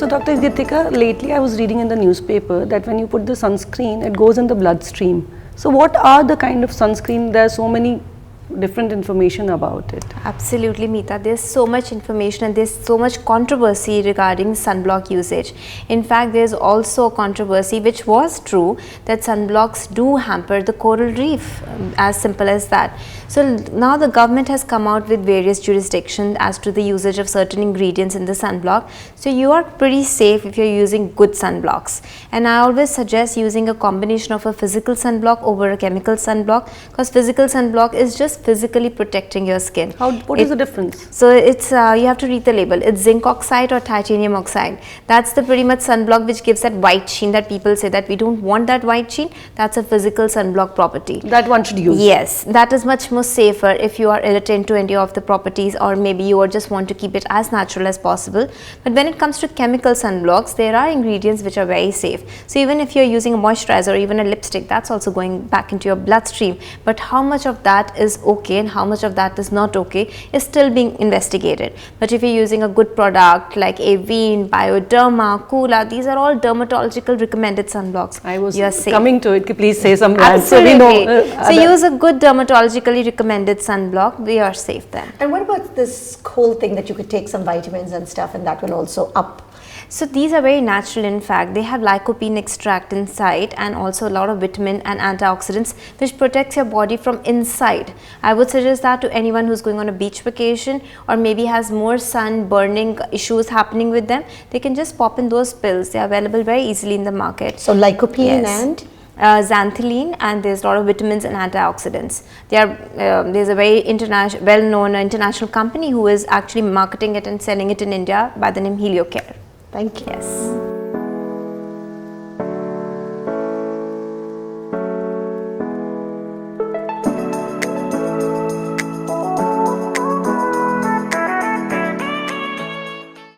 So Dr. Geetika, lately I was reading in the newspaper that when you put the sunscreen, it goes in the bloodstream. So what are the kind of sunscreen? There are so many different information about it. Absolutely, Meeta. There's so much information and there's so much controversy regarding sunblock usage. In fact, there's also a controversy, which was true, that sunblocks do hamper the coral reef, as simple as that. So now the government has come out with various jurisdictions as to the usage of certain ingredients in the sunblock. So you are pretty safe if you're using good sunblocks. And I always suggest using a combination of a physical sunblock over a chemical sunblock, because physical sunblock is just physically protecting your skin. What is the difference? So it's you have to read the label. It's zinc oxide or titanium oxide. That's the pretty much sunblock which gives that white sheen that people say that we don't want that white sheen. That's a physical sunblock property. That one should use. Yes, that is much more safer if you are attentive to any of the properties, or maybe you just want to keep it as natural as possible. But when it comes to chemical sunblocks, there are ingredients which are very safe. So even if you're using a moisturizer or even a lipstick, that's also going back into your bloodstream. But how much of that is okay and how much of that is not okay is still being investigated. But if you're using a good product like Avene, Bioderma, Kula, these are all dermatological recommended sunblocks. I was coming to it. Please say some brands. Absolutely. So we know, so use a good dermatologically recommended sunblock. We are safe then. And what about this whole thing that you could take some vitamins and stuff and that will also up? So these are very natural. In fact, they have lycopene extract inside and also a lot of vitamin and antioxidants which protects your body from inside. I would suggest that to anyone who's going on a beach vacation or maybe has more sun burning issues happening with them. They can just pop in those pills. They are available very easily in the market. So lycopene and? Xanthine, and there's a lot of vitamins and antioxidants. There's a very well-known international company who is actually marketing it and selling it in India by the name Heliocare. Thank you. Yes.